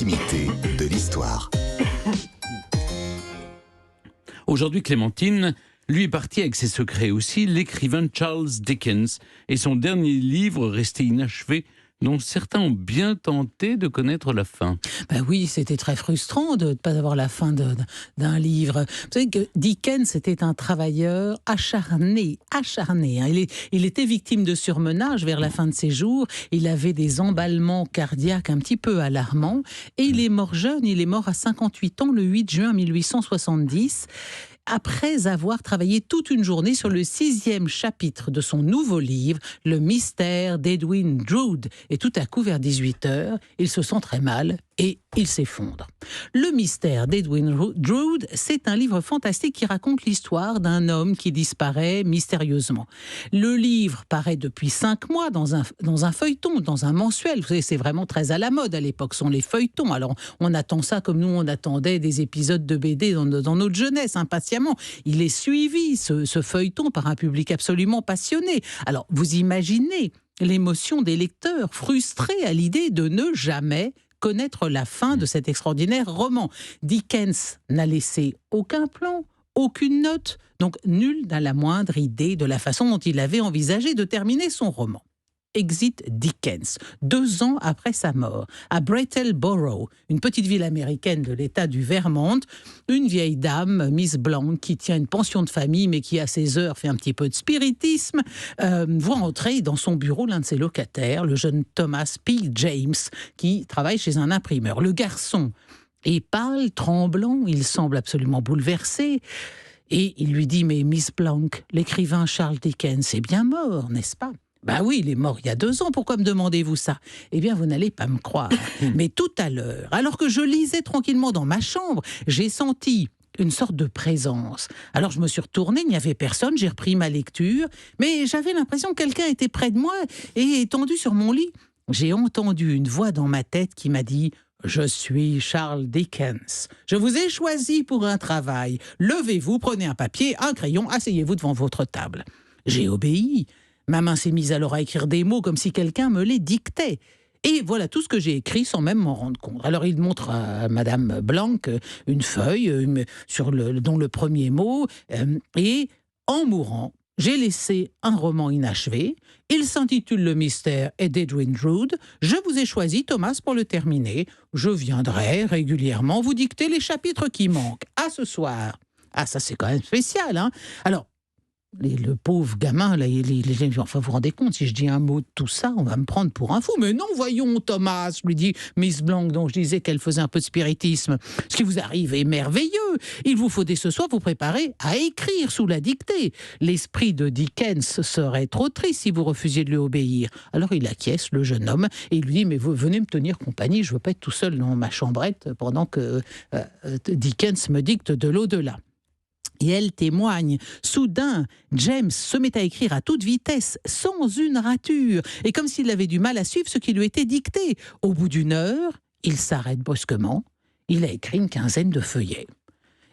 l'intimité de l'histoire. Aujourd'hui, Clémentine, lui est partie avec ses secrets aussi, l'écrivain Charles Dickens et son dernier livre resté inachevé, dont certains ont bien tenté de connaître la fin. Ben oui, c'était très frustrant de ne pas avoir la fin d'un livre. Vous savez que Dickens était un travailleur acharné. Il était victime de surmenage vers la fin de ses jours. Il avait des emballements cardiaques un petit peu alarmants. Et il est mort jeune, il est mort à 58 ans le 8 juin 1870. Après avoir travaillé toute une journée sur le 6e chapitre de son nouveau livre, Le mystère d'Edwin Drood. Et tout à coup, vers 18h, il se sent très mal et il s'effondre. Le mystère d'Edwin Drood, c'est un livre fantastique qui raconte l'histoire d'un homme qui disparaît mystérieusement. Le livre paraît depuis 5 mois dans un feuilleton, dans un mensuel. Vous savez, c'est vraiment très à la mode à l'époque, sont les feuilletons. Alors, on attend ça comme nous, on attendait des épisodes de BD dans notre jeunesse, impatiemment. Il est suivi, ce feuilleton, par un public absolument passionné. Alors, vous imaginez l'émotion des lecteurs, frustrés à l'idée de ne jamais connaître la fin de cet extraordinaire roman. Dickens n'a laissé aucun plan, aucune note, donc nul n'a la moindre idée de la façon dont il avait envisagé de terminer son roman. Exit Dickens, 2 ans après sa mort, à Brattleboro, une petite ville américaine de l'État du Vermont. Une vieille dame, Miss Blanc, qui tient une pension de famille, mais qui à ses heures fait un petit peu de spiritisme, voit entrer dans son bureau l'un de ses locataires, le jeune Thomas P. James, qui travaille chez un imprimeur. Le garçon est pâle, tremblant, il semble absolument bouleversé. Et il lui dit « Mais Miss Blanc, l'écrivain Charles Dickens est bien mort, n'est-ce pas ?» Ben oui, il est mort il y a 2 ans, pourquoi me demandez-vous ça? Eh bien, vous n'allez pas me croire. Mais tout à l'heure, alors que je lisais tranquillement dans ma chambre, j'ai senti une sorte de présence. Alors je me suis retournée, il n'y avait personne, j'ai repris ma lecture, mais j'avais l'impression que quelqu'un était près de moi et étendu sur mon lit. J'ai entendu une voix dans ma tête qui m'a dit « Je suis Charles Dickens. Je vous ai choisi pour un travail. Levez-vous, prenez un papier, un crayon, asseyez-vous devant votre table. » J'ai obéi. Ma main s'est mise alors à écrire des mots comme si quelqu'un me les dictait. Et voilà tout ce que j'ai écrit sans même m'en rendre compte. Alors il montre à Madame Blanc une feuille dont le premier mot et en mourant, j'ai laissé un roman inachevé. Il s'intitule Le mystère d'Edwin Drood. Je vous ai choisi, Thomas, pour le terminer. Je viendrai régulièrement vous dicter les chapitres qui manquent. À ce soir. Ah, ça c'est quand même spécial, hein. Alors, le pauvre gamin, là, enfin, vous vous rendez compte, si je dis un mot de tout ça, on va me prendre pour un fou. Mais non, voyons, Thomas, lui dit Miss Blanc, dont je disais qu'elle faisait un peu de spiritisme. Ce qui vous arrive est merveilleux. Il vous faut dès ce soir vous préparer à écrire sous la dictée. L'esprit de Dickens serait trop triste si vous refusiez de lui obéir. Alors il acquiesce, le jeune homme, et il lui dit « Mais vous venez me tenir compagnie, je ne veux pas être tout seul dans ma chambrette pendant que Dickens me dicte de l'au-delà. » Et elle témoigne. Soudain, James se met à écrire à toute vitesse, sans une rature, et comme s'il avait du mal à suivre ce qui lui était dicté. Au bout d'1 heure, il s'arrête brusquement. Il a écrit une 15aine de feuillets.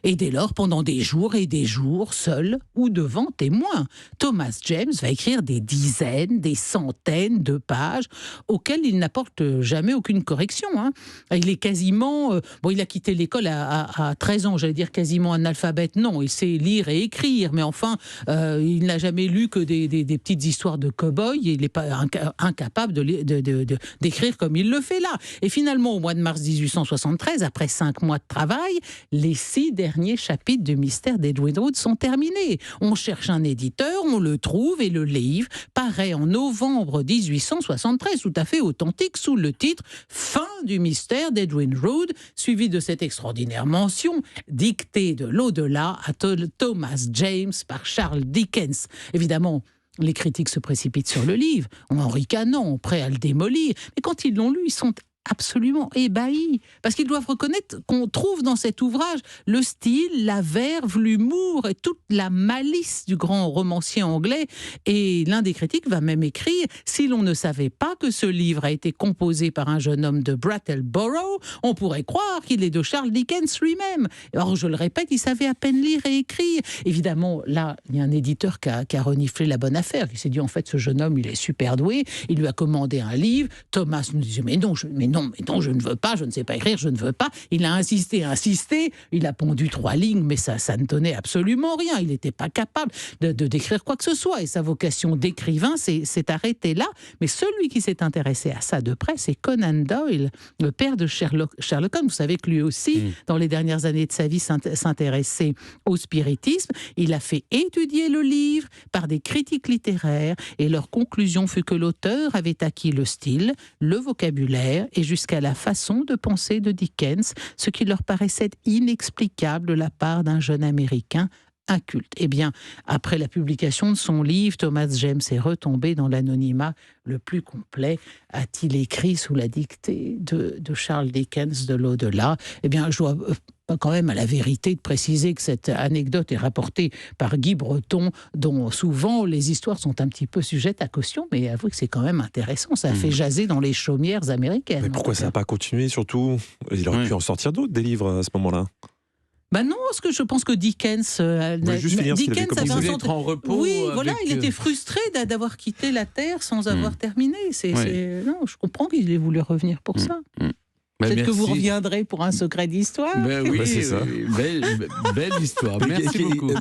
Et dès lors, pendant des jours et des jours, seul ou devant témoin, Thomas James va écrire des dizaines, des centaines de pages auxquelles il n'apporte jamais aucune correction, hein. Il est quasiment... il a quitté l'école à 13 ans, j'allais dire quasiment analphabète. Non, il sait lire et écrire, mais enfin, il n'a jamais lu que des petites histoires de cow-boys. Il n'est pas incapable d'écrire comme il le fait là. Et finalement, au mois de mars 1873, après 5 mois de travail, les 6 derniers chapitres du mystère d'Edwin Drood sont terminés. On cherche un éditeur, on le trouve et le livre paraît en novembre 1873, tout à fait authentique, sous le titre « Fin du mystère d'Edwin Drood », suivi de cette extraordinaire mention dictée de l'au-delà à Thomas James par Charles Dickens. Évidemment, les critiques se précipitent sur le livre, en ricanant, prêts à le démolir. Mais quand ils l'ont lu, ils sont absolument ébahis, parce qu'ils doivent reconnaître qu'on trouve dans cet ouvrage le style, la verve, l'humour et toute la malice du grand romancier anglais. Et l'un des critiques va même écrire « Si l'on ne savait pas que ce livre a été composé par un jeune homme de Brattleboro, on pourrait croire qu'il est de Charles Dickens lui-même. » Or, je le répète, il savait à peine lire et écrire. Évidemment, là, il y a un éditeur qui a reniflé la bonne affaire, qui s'est dit, en fait, ce jeune homme, il est super doué, il lui a commandé un livre. Thomas nous disait, mais non, non, mais non, je ne veux pas, je ne sais pas écrire, je ne veux pas. Il a insisté, il a pondu 3 lignes, mais ça ne donnait absolument rien. Il n'était pas capable de décrire quoi que ce soit. Et sa vocation d'écrivain s'est arrêtée là. Mais celui qui s'est intéressé à ça de près, c'est Conan Doyle, le père de Sherlock Holmes. Vous savez que lui aussi, dans les dernières années de sa vie, s'intéressait au spiritisme. Il a fait étudier le livre par des critiques littéraires et leur conclusion fut que l'auteur avait acquis le style, le vocabulaire et jusqu'à la façon de penser de Dickens, ce qui leur paraissait inexplicable de la part d'un jeune Américain inculte. Eh bien, après la publication de son livre, Thomas James est retombé dans l'anonymat le plus complet. A-t-il écrit sous la dictée de Charles Dickens de l'au-delà ? Eh bien, je dois quand même à la vérité de préciser que cette anecdote est rapportée par Guy Breton, dont souvent les histoires sont un petit peu sujettes à caution, mais avouez que c'est quand même intéressant. Ça a fait jaser dans les chaumières américaines. Mais pourquoi ça n'a pas continué, surtout ? Il aurait pu en sortir d'autres, des livres, à ce moment-là. Ben non, parce que je pense que Dickens Dickens avait être en repos. Oui, voilà, il était frustré d'avoir quitté la Terre sans avoir terminé. Non, je comprends qu'il ait voulu revenir pour ça. Peut-être que vous reviendrez pour un secret d'histoire. Oui, c'est ça. Belle histoire. Merci beaucoup.